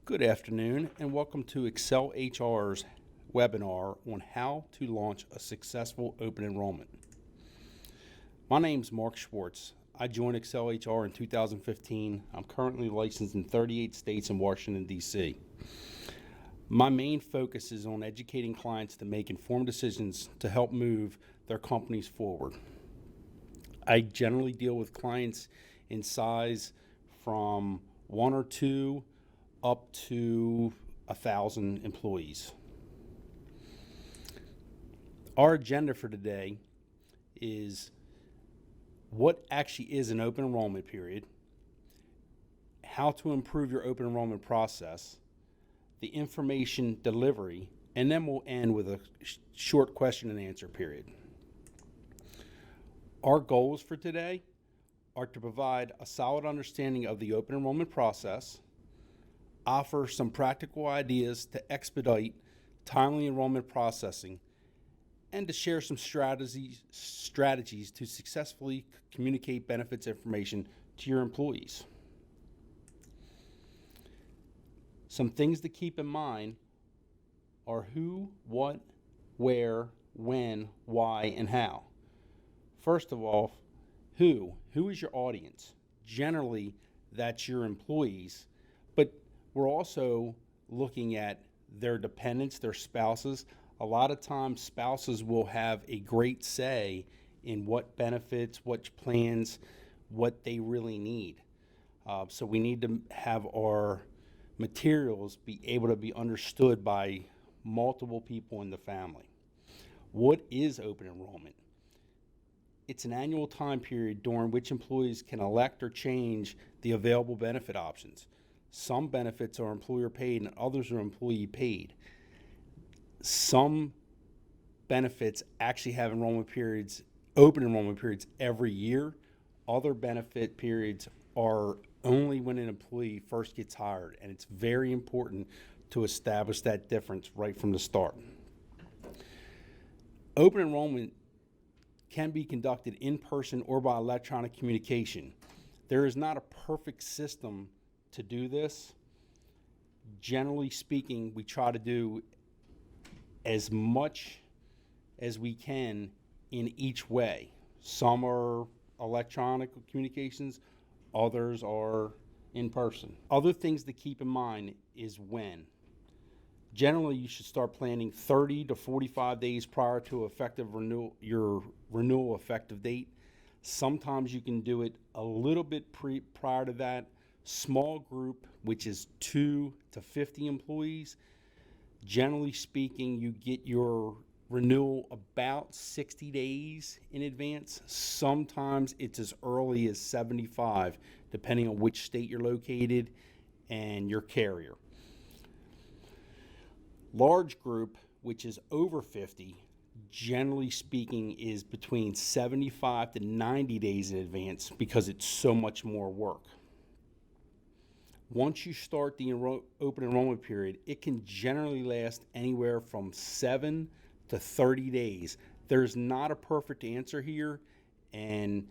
Good afternoon and welcome to Excel HR's webinar on how to launch a successful open enrollment. My name's Mark Schwartz. I joined Excel HR in 2015. I'm currently licensed in 38 states and Washington, D.C. My main focus is on educating clients to make informed decisions to help move their companies forward. I generally deal with clients in size from 1 or 2 up to 1,000 employees. Our agenda for today is what actually is an open enrollment period, how to improve your open enrollment process, the information delivery, and then we'll end with a short question and answer period. Our goals for today are to provide a solid understanding of the open enrollment process, offer some practical ideas to expedite timely enrollment processing, and to share some strategies to successfully communicate benefits information to your employees. Some things to keep in mind are who, what, where, when, why, and how. First of all, who? Who is your audience? Generally, that's your employees, but we're also looking at their dependents, their spouses. A lot of times spouses will have a great say in what benefits, what plans, what they really need. So we need to have our materials be able to be understood by multiple people in the family. What is open enrollment? It's an annual time period during which employees can elect or change the available benefit options. Some benefits are employer paid and others are employee paid. Some benefits actually have open enrollment periods every year. Other benefit periods are only when an employee first gets hired, and it's very important to establish that difference right from the start. Open enrollment can be conducted in person or by electronic communication. There is not a perfect system to do this. Generally speaking, we try to do as much as we can in each way. Some are electronic communications, others are in person. Other things to keep in mind is when. Generally, you should start planning 30 to 45 days prior to your renewal effective date. Sometimes you can do it a little bit prior to that. Small group, which is 2 to 50 employees. Generally speaking, you get your renewal about 60 days in advance. Sometimes it's as early as 75, depending on which state you're located and your carrier. Large group, which is over 50, generally speaking is between 75 to 90 days in advance because it's so much more work. Once you start the open enrollment period, it can generally last anywhere from 7 to 30 days. There's not a perfect answer here, and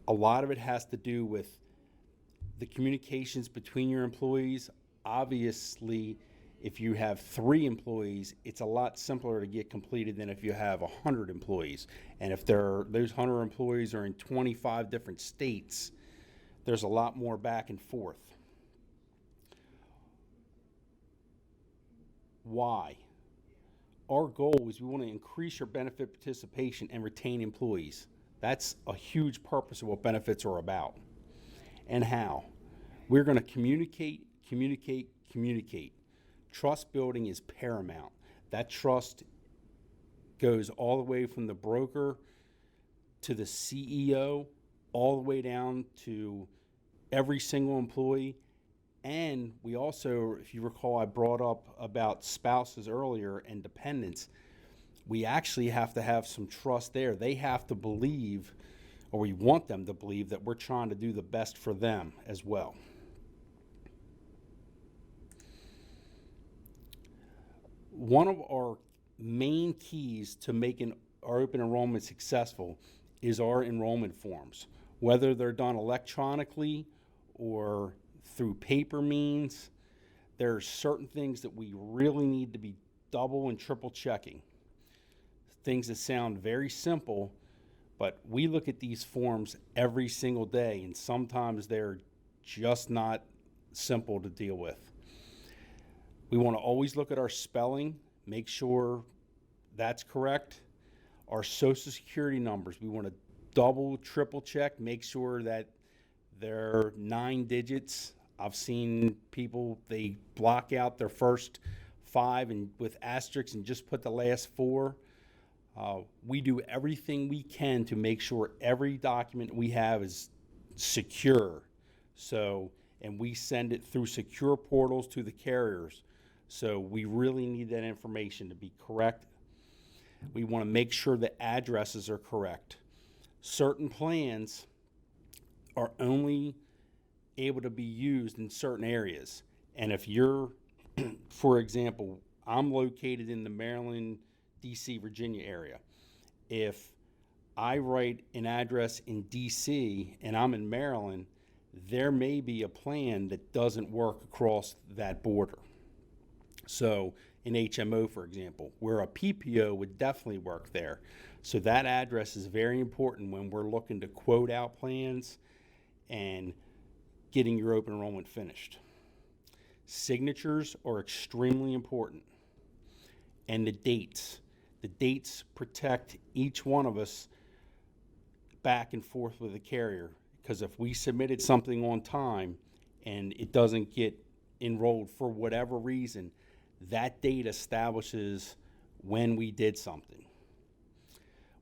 a lot of it has to do with the communications between your employees. Obviously, if you have 3 employees, it's a lot simpler to get completed than if you have 100 employees. And if those 100 employees are in 25 different states, there's a lot more back and forth. Why? Our goal is we want to increase your benefit participation and retain employees. That's a huge purpose of what benefits are about. And how? We're going to communicate. Trust building is paramount. That trust goes all the way from the broker to the CEO, all the way down to every single employee. And we also, if you recall, I brought up about spouses earlier and dependents. We actually have to have some trust there. They have to believe, or we want them to believe, that we're trying to do the best for them as well. One of our main keys to making our open enrollment successful is our enrollment forms, whether they're done electronically or through paper means. There are certain things that we really need to be double and triple checking. Things that sound very simple, but we look at these forms every single day, and sometimes they're just not simple to deal with. We want to always look at our spelling, make sure that's correct. Our social security numbers, we want to double, triple check, make sure that they're 9 digits. I've seen people, they block out their first 5 and with asterisks and just put the last 4. We do everything we can to make sure every document we have is secure. So, and we send it through secure portals to the carriers. So we really need that information to be correct. We want to make sure the addresses are correct. Certain plans are only able to be used in certain areas. And if you're, for example, I'm located in the Maryland, DC, Virginia area. If I write an address in DC and I'm in Maryland, there may be a plan that doesn't work across that border. So in HMO, for example, where a PPO would definitely work there. So that address is very important when we're looking to quote out plans and getting your open enrollment finished. Signatures are extremely important. And the dates. The dates protect each one of us back and forth with the carrier. Because if we submitted something on time and it doesn't get enrolled for whatever reason, that date establishes when we did something.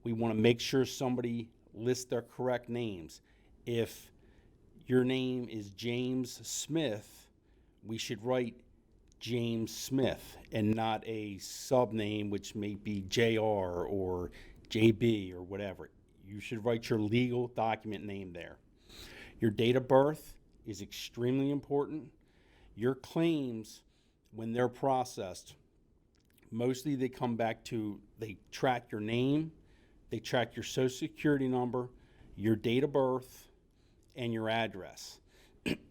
We want to make sure somebody lists their correct names. If your name is James Smith, we should write James Smith and not a sub-name which may be JR or JB or whatever. You should write your legal document name there. Your date of birth is extremely important. Your claims, when they're processed, mostly they come back to, they track your name, they track your social security number, your date of birth, and your address.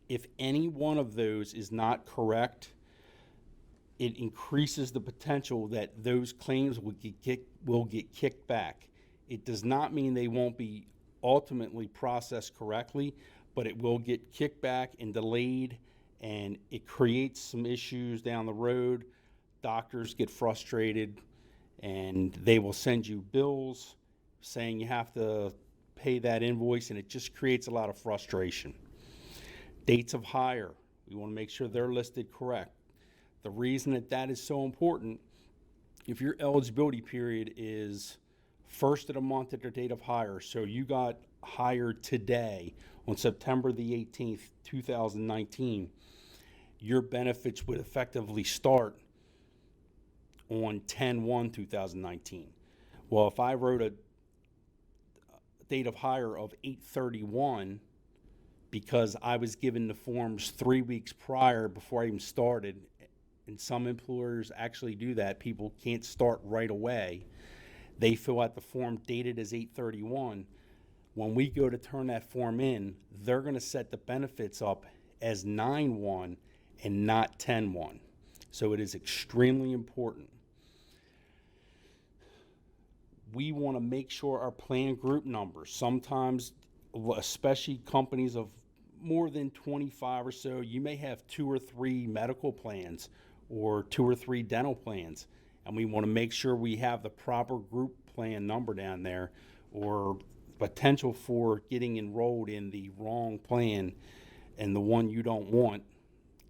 If any one of those is not correct, it increases the potential that those claims will get kicked back. It does not mean they won't be ultimately processed correctly, but it will get kicked back and delayed, and it creates some issues down the road. Doctors get frustrated, and they will send you bills saying you have to pay that invoice, and it just creates a lot of frustration. Dates of hire, we want to make sure they're listed correct. The reason that that is so important, if your eligibility period is first of the month at their date of hire, so you got hired today on September the 18th, 2019, your benefits would effectively start on 10/1/2019. Well, if I wrote a date of hire of 8/31 because I was given the forms 3 weeks prior before I even started, and some employers actually do that. People can't start right away. They fill out the form dated as 8/31. When we go to turn that form in, they're going to set the benefits up as 9/1 and not 10/1. So it is extremely important. We want to make sure our plan group numbers, sometimes, especially companies of more than 25 or so, you may have 2 or 3 medical plans or 2 or 3 dental plans, and we want to make sure we have the proper group plan number down there, or potential for getting enrolled in the wrong plan and the one you don't want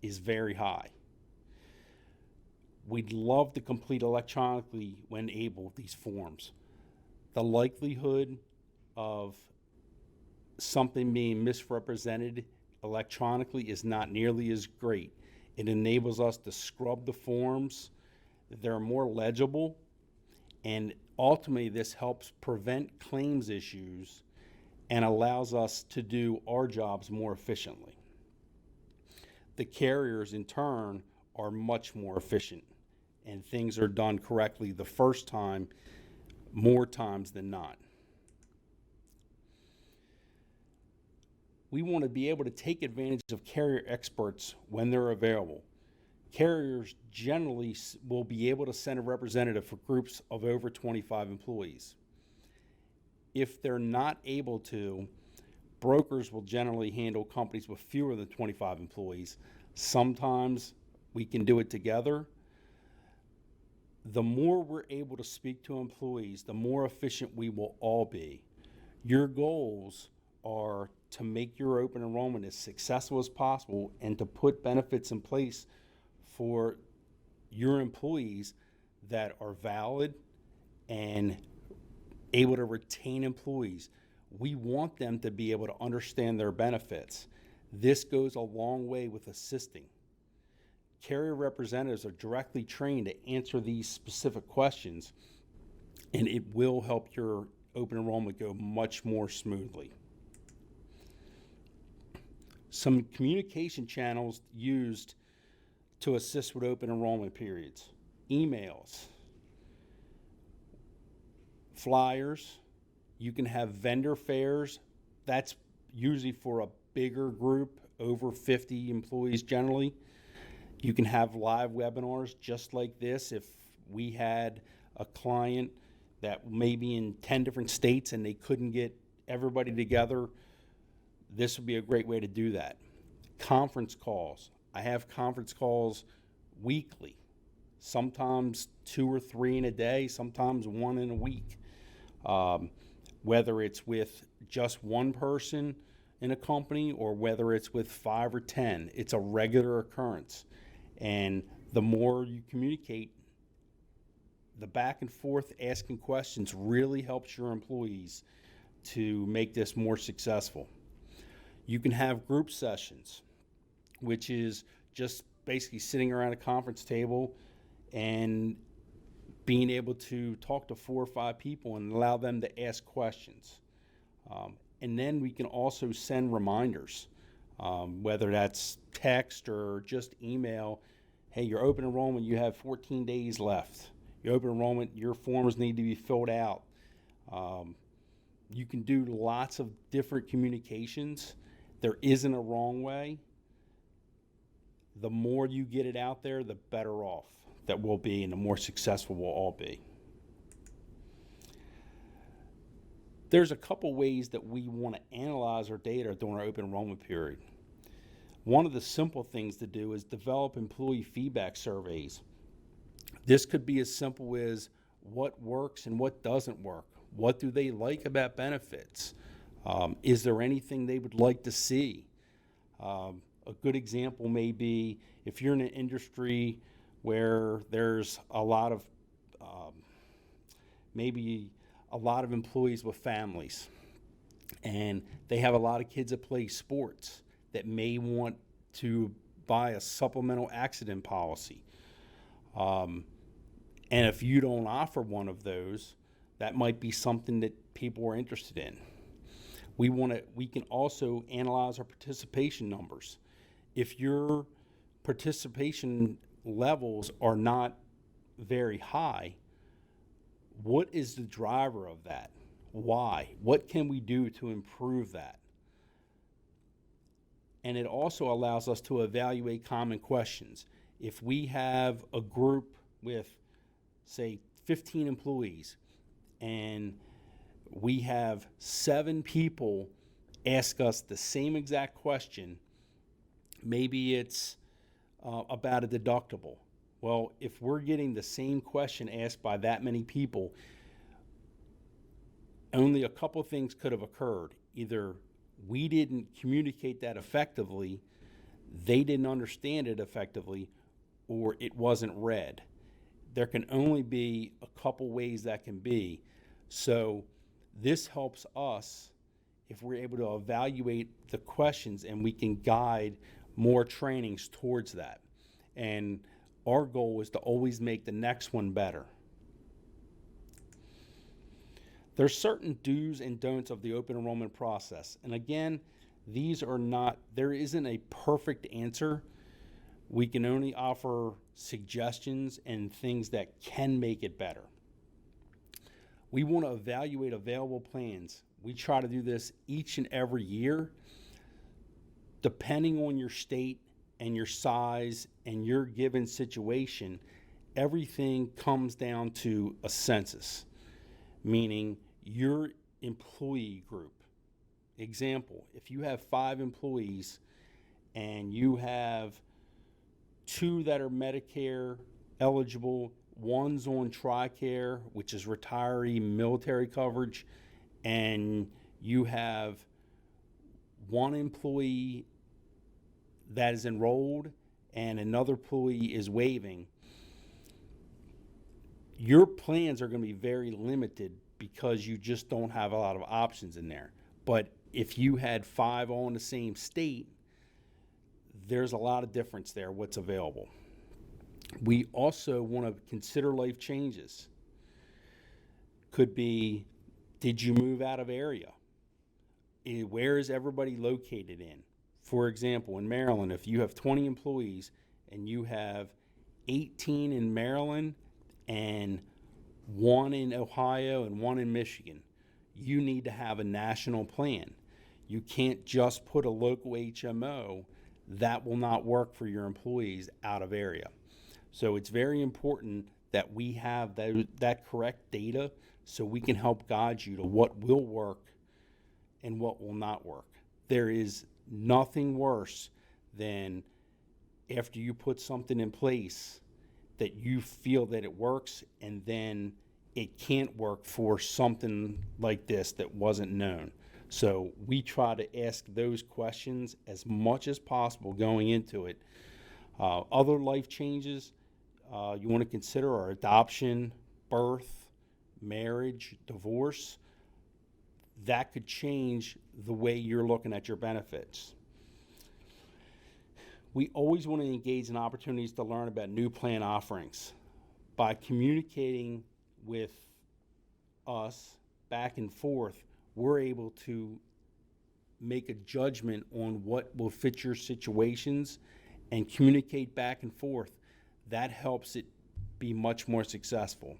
is very high. We'd love to complete electronically when able these forms. The likelihood of something being misrepresented electronically is not nearly as great. It enables us to scrub the forms. They're more legible, and ultimately this helps prevent claims issues and allows us to do our jobs more efficiently. The carriers, in turn, are much more efficient, and things are done correctly the first time more times than not. We want to be able to take advantage of carrier experts when they're available. Carriers generally will be able to send a representative for groups of over 25 employees. If they're not able to, brokers will generally handle companies with fewer than 25 employees. Sometimes we can do it together. The more we're able to speak to employees, the more efficient we will all be. Your goals are to make your open enrollment as successful as possible and to put benefits in place for your employees that are valid and able to retain employees. We want them to be able to understand their benefits. This goes a long way with assisting. Carrier representatives are directly trained to answer these specific questions, and it will help your open enrollment go much more smoothly. Some communication channels used to assist with open enrollment periods: emails, flyers. You can have vendor fairs. That's usually for a bigger group, over 50 employees generally. You can have live webinars just like this. If we had a client that may be in 10 different states and they couldn't get everybody together, this would be a great way to do that. Conference calls. I have conference calls weekly, sometimes 2 or 3 in a day, sometimes 1 in a week. Whether it's with just one person in a company or whether it's with 5 or 10, it's a regular occurrence. And the more you communicate, the back and forth asking questions really helps your employees to make this more successful. You can have group sessions, which is just basically sitting around a conference table and being able to talk to 4 or 5 people and allow them to ask questions. And then we can also send reminders, whether that's text or just email. Hey, your open enrollment, you have 14 days left. Your open enrollment, your forms need to be filled out. You can do lots of different communications. There isn't a wrong way. The more you get it out there, the better off that we'll be and the more successful we'll all be. There's a couple ways that we want to analyze our data during our open enrollment period. One of the simple things to do is develop employee feedback surveys. This could be as simple as what works and what doesn't work. What do they like about benefits? Is there anything they would like to see? A good example may be if you're in an industry where there's a lot of maybe a lot of employees with families and they have a lot of kids that play sports that may want to buy a supplemental accident policy. And if you don't offer one of those, that might be something that people are interested in. We can also analyze our participation numbers. If your participation levels are not very high, what is the driver of that? Why? What can we do to improve that? And it also allows us to evaluate common questions. If we have a group with, say, 15 employees, and we have 7 people ask us the same exact question, maybe it's about a deductible. Well, if we're getting the same question asked by that many people, only a couple things could have occurred. Either we didn't communicate that effectively, they didn't understand it effectively, or it wasn't read. There can only be a couple ways that can be. So this helps us if we're able to evaluate the questions and we can guide more trainings towards that. And our goal is to always make the next one better. There's certain do's and don'ts of the open enrollment process. And again, there isn't a perfect answer. We can only offer suggestions and things that can make it better. We want to evaluate available plans. We try to do this each and every year. Depending on your state, and your size and your given situation, everything comes down to a census, meaning your employee group. Example, if you have 5 employees and you have 2 that are Medicare eligible, one's on TRICARE, which is retiree military coverage, and you have 1 employee that is enrolled and another employee is waiving, your plans are going to be very limited because you just don't have a lot of options in there. But if you had 5 all in the same state, there's a lot of difference there what's available. We also want to consider life changes. Could be, did you move out of area? Where is everybody located in? For example, in Maryland, if you have 20 employees and you have 18 in Maryland and 1 in Ohio and 1 in Michigan, you need to have a national plan. You can't just put a local HMO. That will not work for your employees out of area. So it's very important that we have that correct data so we can help guide you to what will work and what will not work. There is nothing worse than after you put something in place that you feel that it works and then it can't work for something like this that wasn't known. So we try to ask those questions as much as possible going into it. Other life changes you want to consider are adoption, birth, marriage, divorce. That could change the way you're looking at your benefits. We always want to engage in opportunities to learn about new plan offerings. By communicating with us back and forth, we're able to make a judgment on what will fit your situations and communicate back and forth. That helps it be much more successful.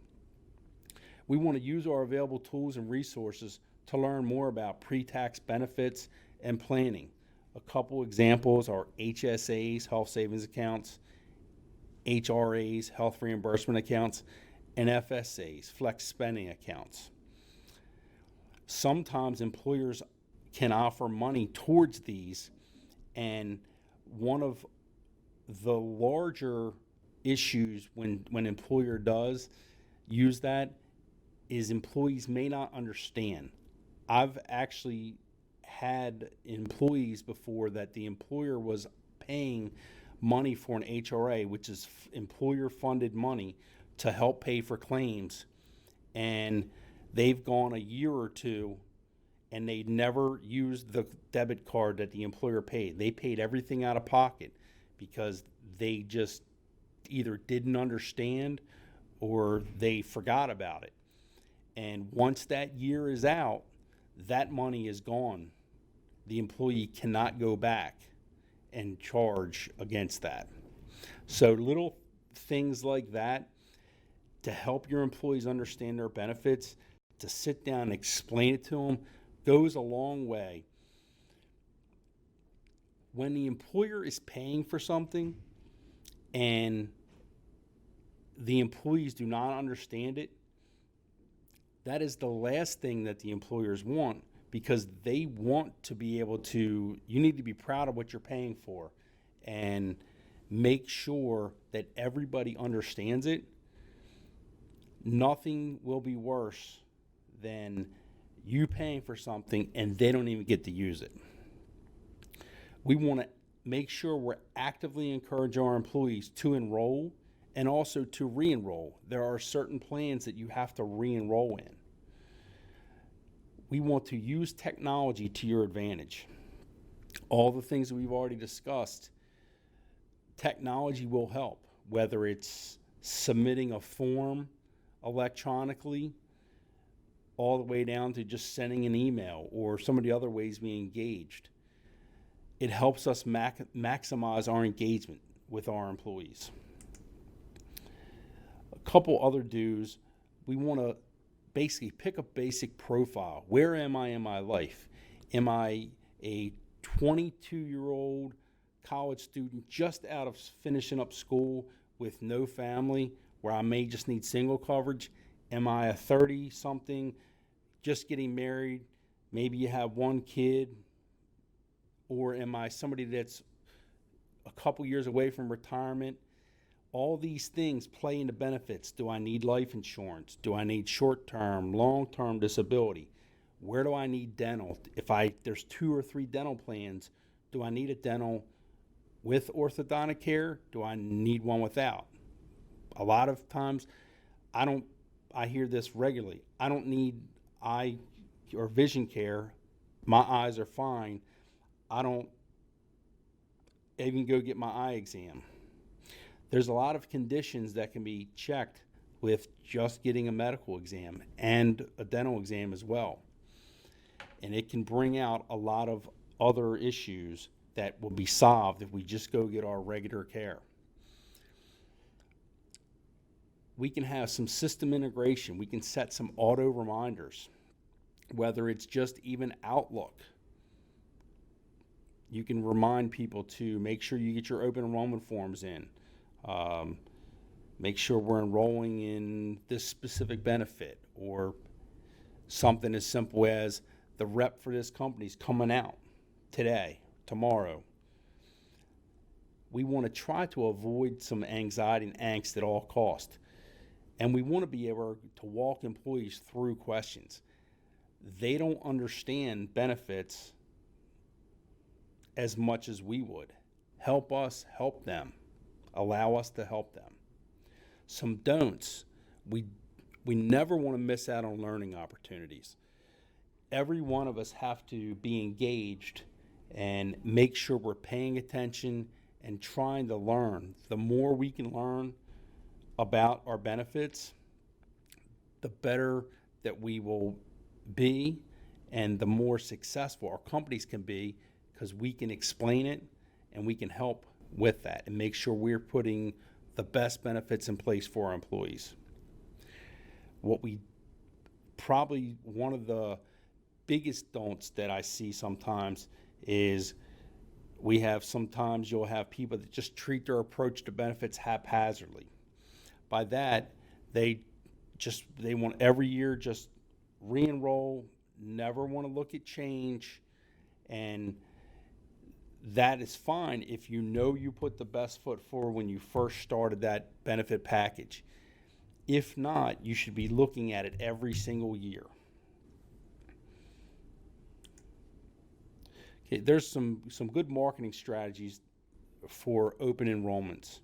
We want to use our available tools and resources to learn more about pre-tax benefits and planning. A couple examples are HSAs, health savings accounts, HRAs, health reimbursement accounts, and FSAs, flex spending accounts. Sometimes employers can offer money towards these, and one of the larger issues when employer does use that is employees may not understand. I've actually had employees before that the employer was paying money for an HRA, which is employer funded money, to help pay for claims, and they've gone a year or two and they never used the debit card that the employer paid. They paid everything out of pocket because they just either didn't understand or they forgot about it. And once that year is out, that money is gone. The employee cannot go back and charge against that. So little things like that to help your employees understand their benefits, to sit down and explain it to them, goes a long way. When the employer is paying for something and the employees do not understand it, that is the last thing that the employers want, because they want to be able to, you need to be proud of what you're paying for and make sure that everybody understands it. Nothing will be worse than you paying for something and they don't even get to use it. We want to make sure we're actively encouraging our employees to enroll and also to re-enroll. There are certain plans that you have to re-enroll in. We want to use technology to your advantage. All the things that we've already discussed, technology will help, whether it's submitting a form electronically all the way down to just sending an email or some of the other ways we engaged. It helps us maximize our engagement with our employees. A couple other do's, we want to basically pick a basic profile. Where am I in my life? Am I a 22-year-old college student just out of finishing up school with no family, where I may just need single coverage? Am I a 30 something just getting married? Maybe you have one kid. Or am I somebody that's a couple years away from retirement? All these things play into benefits. Do I need life insurance? Do I need short-term, long-term disability? Where do I need dental? If there's 2 or 3 dental plans, do I need a dental with orthodontic care? Do I need one without? A lot of times, I hear this regularly. I don't need eye or vision care. My eyes are fine. I don't even go get my eye exam. There's a lot of conditions that can be checked with just getting a medical exam and a dental exam as well. And it can bring out a lot of other issues that will be solved if we just go get our regular care. We can have some system integration. We can set some auto reminders, whether it's just even Outlook. You can remind people to make sure you get your open enrollment forms in. Make sure we're enrolling in this specific benefit, or something as simple as the rep for this company is coming out today, tomorrow. We want to try to avoid some anxiety and angst at all costs. And we want to be able to walk employees through questions. They don't understand benefits as much as we would. Help us help them. Allow us to help them. Some don'ts. We never want to miss out on learning opportunities. Every one of us have to be engaged and make sure we're paying attention and trying to learn. The more we can learn about our benefits, the better that we will be, and the more successful our companies can be, because we can explain it and we can help with that and make sure we're putting the best benefits in place for our employees. One of the biggest don'ts that I see sometimes is you'll have people that just treat their approach to benefits haphazardly. By that, they want every year just re-enroll, never want to look at change, and that is fine if you know you put the best foot forward when you first started that benefit package. If not, you should be looking at it every single year. Okay, there's some good marketing strategies for open enrollments.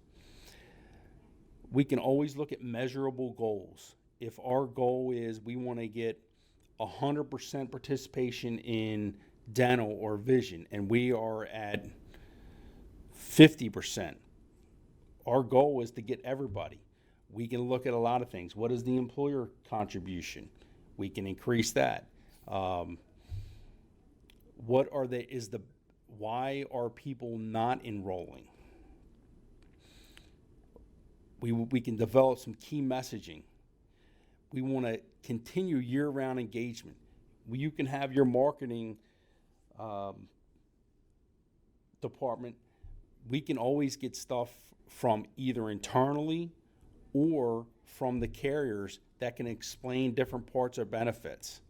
We can always look at measurable goals. If our goal is we want to get 100% participation in dental or vision, and we are at 50%, our goal is to get everybody. We can look at a lot of things. What is the employer contribution? We can increase that. Why are people not enrolling? We can develop some key messaging. We want to continue year-round engagement. You can have your marketing department. We can always get stuff from either internally or from the carriers that can explain different parts of benefits.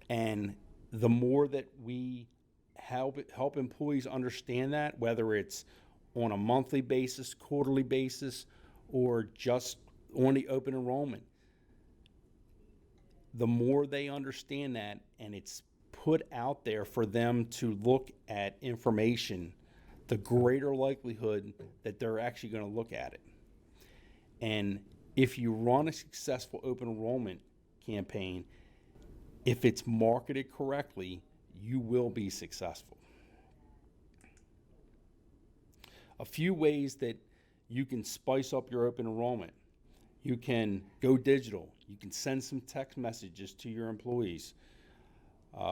And the more that we help employees understand that, whether it's on a monthly basis, quarterly basis, or just on the open enrollment, the more they understand that and it's put out there for them to look at information, the greater likelihood that they're actually going to look at it. And if you run a successful open enrollment campaign, if it's marketed correctly, you will be successful. A few ways that you can spice up your open enrollment. You can go digital. You can send some text messages to your employees,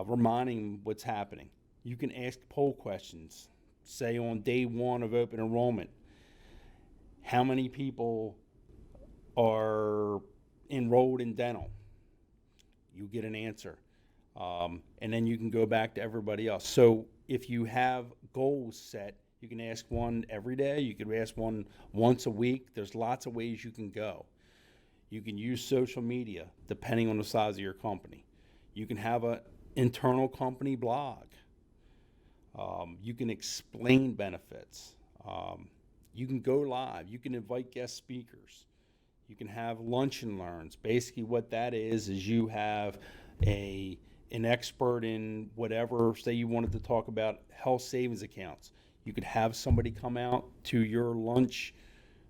reminding what's happening. You can ask poll questions. Say on day one of open enrollment, how many people are enrolled in dental? You get an answer. And then you can go back to everybody else. So if you have goals set, You can ask one every day. You could ask one once a week. There's lots of ways you can go. You can use social media depending on the size of your company. You can have an internal company blog. You can explain benefits. You can go live. You can invite guest speakers. You can have lunch and learns. Basically what that is you have an expert in whatever, say you wanted to talk about health savings accounts. You could have somebody come out to your lunch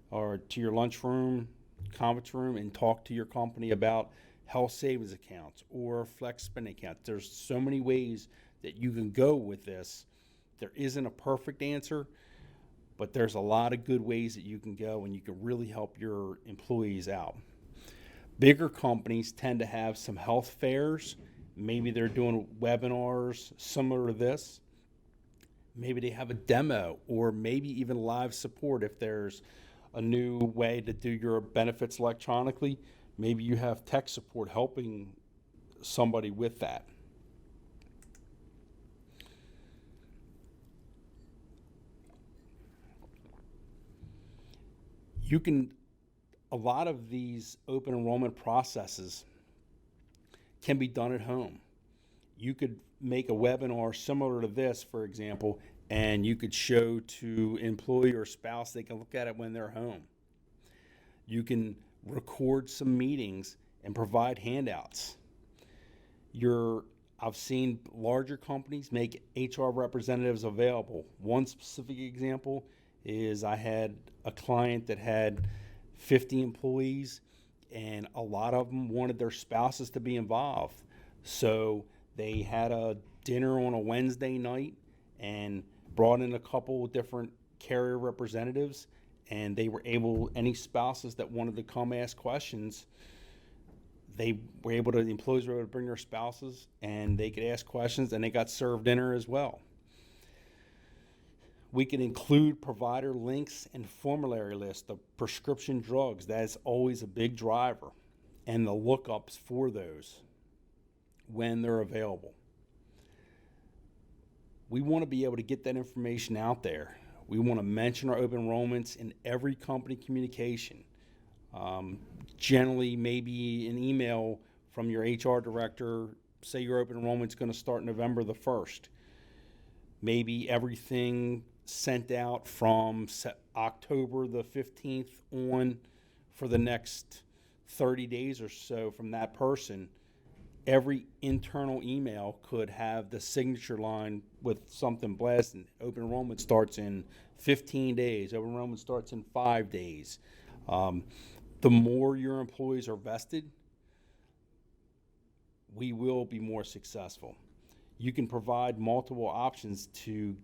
or to your lunchroom, conference room, and talk to your company about health savings accounts or flex spending accounts. There's so many ways that you can go with this. There isn't a perfect answer, but there's a lot of good ways that you can go and you can really help your employees out. Bigger companies tend to have some health fairs. Maybe they're doing webinars similar to this. Maybe they have a demo or maybe even live support if there's a new way to do your benefits electronically. Maybe you have tech support helping somebody with that. A lot of these open enrollment processes can be done at home. You could make a webinar similar to this, for example, and you could show to employee or spouse, they can look at it when they're home. You can record some meetings and provide handouts. I've seen larger companies make HR representatives available. One specific example is I had a client that had 50 employees and a lot of them wanted their spouses to be involved. So they had a dinner on a Wednesday night and brought in a couple of different carrier representatives, and they were able, any spouses that wanted to come ask questions, the employees were able to bring their spouses and they could ask questions and they got served dinner as well. We can include provider links and formulary lists of prescription drugs. That's always a big driver, and the lookups for those when they're available. We want to be able to get that information out there. We want to mention our open enrollments in every company communication. Generally, maybe an email from your HR director, say your open enrollment's going to start November the 1st. Maybe everything sent out from October the 15th on for the next 30 days or so from that person. Every internal email could have the signature line with something blasting. Open enrollment starts in 15 days. Open enrollment starts in 5 days. The more your employees are vested, we will be more successful. You can provide multiple options to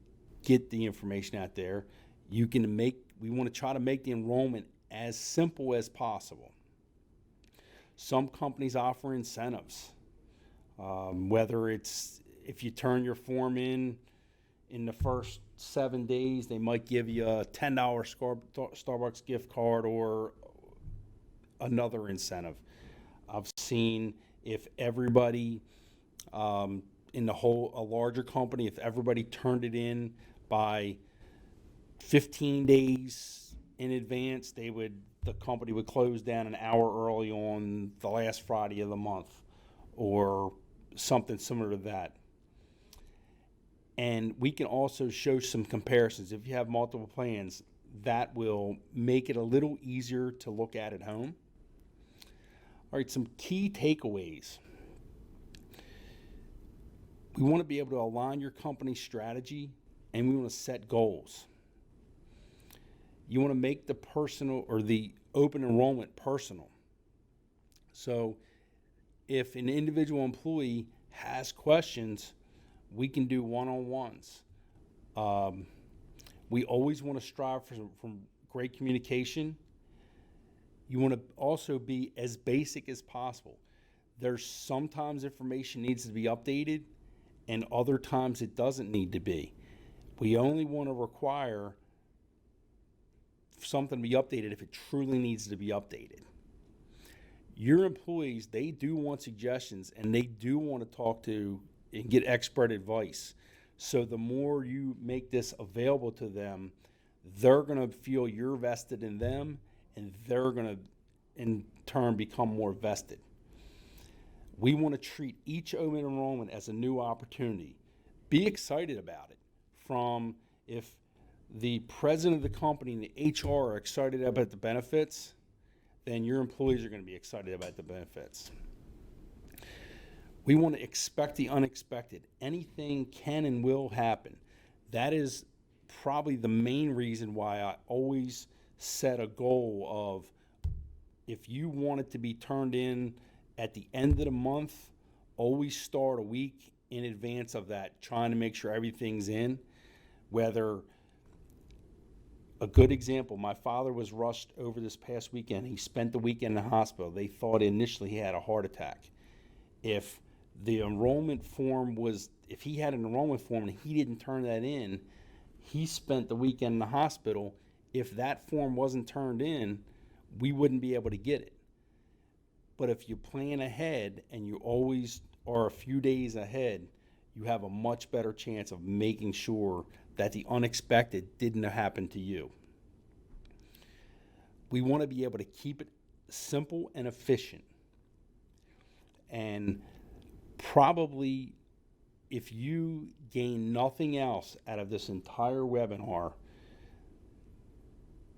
get the information out there. We want to try to make the enrollment as simple as possible. Some companies offer incentives. Whether it's if you turn your form in the first 7 days, they might give you a $10 Starbucks gift card or another incentive. I've seen if everybody in a larger company, if everybody turned it in by 15 days in advance, the company would close down an hour early on the last Friday of the month or something similar to that. And we can also show some comparisons. If you have multiple plans, that will make it a little easier to look at home. All right, some key takeaways. We want to be able to align your company's strategy, and we want to set goals. You want to make the personal or the open enrollment personal. So if an individual employee has questions, we can do one-on-ones. We always want to strive for great communication. You want to also be as basic as possible. There's sometimes information needs to be updated and other times it doesn't need to be. We only want to require something to be updated if it truly needs to be updated. Your employees, they do want suggestions and they do want to talk to and get expert advice. So the more you make this available to them, they're going to feel you're vested in them, and they're going to, in turn, become more vested. We want to treat each open enrollment as a new opportunity. Be excited about it. From if the president of the company and the HR are excited about the benefits, then your employees are going to be excited about the benefits. We want to expect the unexpected. Anything can and will happen. That is probably the main reason why I always set a goal of, if you want it to be turned in at the end of the month, always start a week in advance of that, trying to make sure everything's in. Whether, a good example, my father was rushed over this past weekend. He spent the weekend in the hospital. They thought initially he had a heart attack. If the enrollment form was, if he had an enrollment form and he didn't turn that in, he spent the weekend in the hospital. If that form wasn't turned in, we wouldn't be able to get it. But if you plan ahead and you always are a few days ahead, you have a much better chance of making sure that the unexpected didn't happen to you. We want to be able to keep it simple and efficient. And probably, if you gain nothing else out of this entire webinar,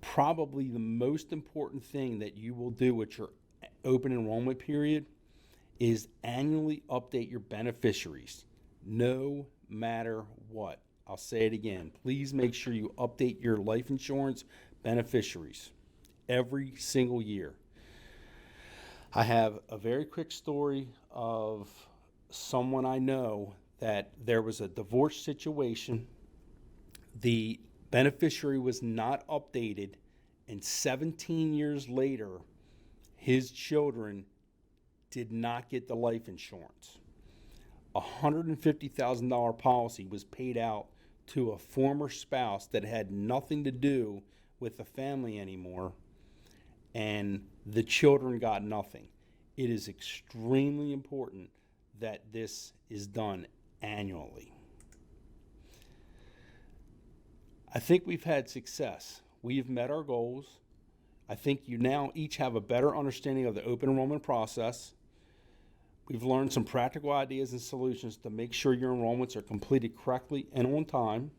probably the most important thing that you will do with your open enrollment period is annually update your beneficiaries, no matter what. I'll say it again. Please make sure you update your life insurance beneficiaries every single year. I have a very quick story of someone I know that there was a divorce situation. The beneficiary was not updated, and 17 years later, his children did not get the life insurance. A $150,000 policy was paid out to a former spouse that had nothing to do with the family anymore, and the children got nothing. It is extremely important that this is done annually. I think we've had success. We've met our goals. I think you now each have a better understanding of the open enrollment process. We've learned some practical ideas and solutions to make sure your enrollments are completed correctly and on time.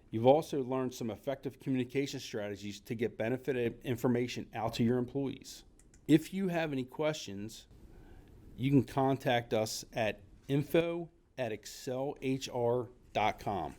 You've also learned some effective communication strategies to get benefit information out to your employees. If you have any questions, you can contact us at info@excelhr.com.